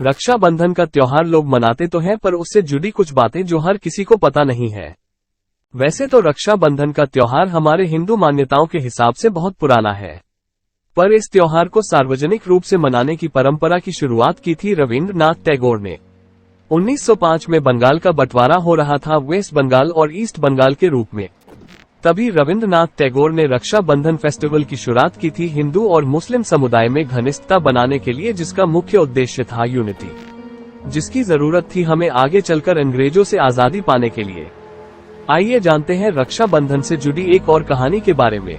रक्षाबंधन का त्योहार लोग मनाते तो हैं, पर उससे जुड़ी कुछ बातें जो हर किसी को पता नहीं है। वैसे तो रक्षाबंधन का त्योहार हमारे हिंदू मान्यताओं के हिसाब से बहुत पुराना है, पर इस त्योहार को सार्वजनिक रूप से मनाने की परंपरा की शुरुआत की थी रविंद्रनाथ टैगोर ने। 1905 में बंगाल का बंटवारा हो रहा था वेस्ट बंगाल और ईस्ट बंगाल के रूप में। तभी रविंद्रनाथ टैगोर ने रक्षाबंधन फेस्टिवल की शुरुआत की थी हिंदू और मुस्लिम समुदाय में घनिष्ठता बनाने के लिए, जिसका मुख्य उद्देश्य था यूनिटी, जिसकी जरूरत थी हमें आगे चलकर अंग्रेजों से आजादी पाने के लिए। आइए जानते हैं रक्षाबंधन से जुड़ी एक और कहानी के बारे में।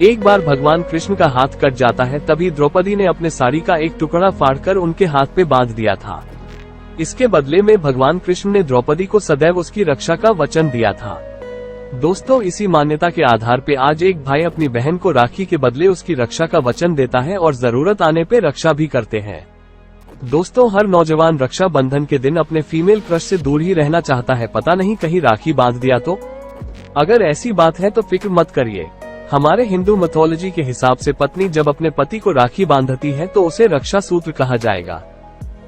एक बार भगवान कृष्ण का हाथ कट जाता है, तभी द्रौपदी ने अपने साड़ी का एक टुकड़ा फाड़कर उनके हाथ पे बांध दिया था। इसके बदले में भगवान कृष्ण ने द्रौपदी को सदैव उसकी रक्षा का वचन दिया था। दोस्तों, इसी मान्यता के आधार पे आज एक भाई अपनी बहन को राखी के बदले उसकी रक्षा का वचन देता है और जरूरत आने पे रक्षा भी करते हैं। दोस्तों, हर नौजवान रक्षाबंधन के दिन अपने फीमेल क्रश से दूर ही रहना चाहता है, पता नहीं कहीं राखी बांध दिया तो। अगर ऐसी बात है तो फिक्र मत करिए। हमारे हिंदू मिथोलॉजी के हिसाब से पत्नी जब अपने पति को राखी बांधती है तो उसे रक्षा सूत्र कहा जाएगा।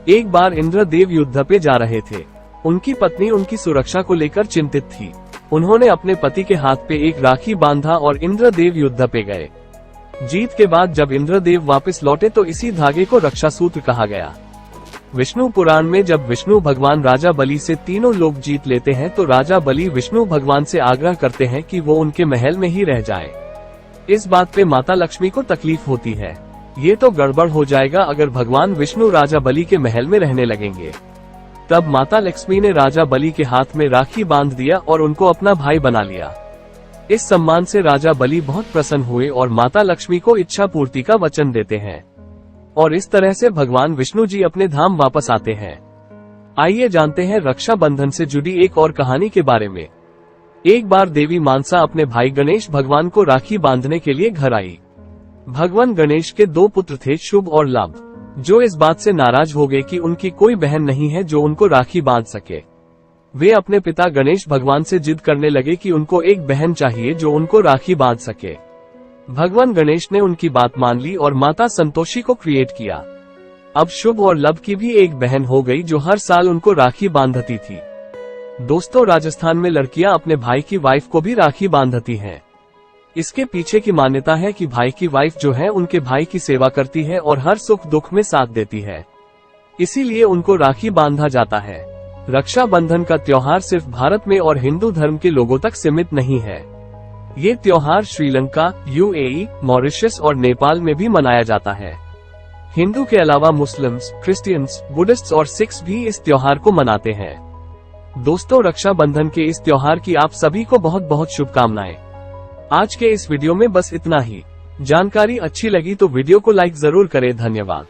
एक बार इंद्रदेव युद्ध पे जा रहे थे। उनकी पत्नी उनकी सुरक्षा को लेकर चिंतित थी। उन्होंने अपने पति के हाथ पे एक राखी बांधा और इंद्रदेव युद्ध पे गए। जीत के बाद जब इंद्रदेव वापस लौटे तो इसी धागे को रक्षा सूत्र कहा गया। विष्णु पुराण में जब विष्णु भगवान राजा बलि से तीनों लोग जीत लेते हैं तो राजा बलि विष्णु भगवान से आग्रह करते हैं कि वो उनके महल में ही रह जाए। इस बात पे माता लक्ष्मी को तकलीफ होती है। ये तो गड़बड़ हो जाएगा अगर भगवान विष्णु राजा बलि के महल में रहने लगेंगे। तब माता लक्ष्मी ने राजा बलि के हाथ में राखी बांध दिया और उनको अपना भाई बना लिया। इस सम्मान से राजा बलि बहुत प्रसन्न हुए और माता लक्ष्मी को इच्छा पूर्ति का वचन देते हैं, और इस तरह से भगवान विष्णु जी अपने धाम वापस आते हैं। आइए जानते हैं रक्षाबंधन से जुड़ी एक और कहानी के बारे में। एक बार देवी मानसा अपने भाई गणेश भगवान को राखी बांधने के लिए घर आई। भगवान गणेश के दो पुत्र थे, शुभ और लाभ, जो इस बात से नाराज हो गए कि उनकी कोई बहन नहीं है जो उनको राखी बांध सके। वे अपने पिता गणेश भगवान से जिद करने लगे कि उनको एक बहन चाहिए जो उनको राखी बांध सके। भगवान गणेश ने उनकी बात मान ली और माता संतोषी को क्रिएट किया। अब शुभ और लव की भी एक बहन हो गई जो हर साल उनको राखी बांधती थी। दोस्तों, राजस्थान में लड़कियां अपने भाई की वाइफ को भी राखी बांधती हैं। इसके पीछे की मान्यता है कि भाई की वाइफ जो है उनके भाई की सेवा करती है और हर सुख दुख में साथ देती है, इसीलिए उनको राखी बांधा जाता है। रक्षाबंधन का त्योहार सिर्फ भारत में और हिंदू धर्म के लोगों तक सीमित नहीं है। ये त्योहार श्रीलंका, यूएई, मॉरिशस और नेपाल में भी मनाया जाता है। हिंदू के अलावा मुस्लिम्स, क्रिश्चियंस, बुद्धिस्ट और सिख्स भी इस त्योहार को मनाते हैं। दोस्तों, रक्षाबंधन के इस त्योहार की आप सभी को बहुत बहुत शुभकामनाएं। आज के इस वीडियो में बस इतना ही। जानकारी अच्छी लगी तो वीडियो को लाइक जरूर करें। धन्यवाद।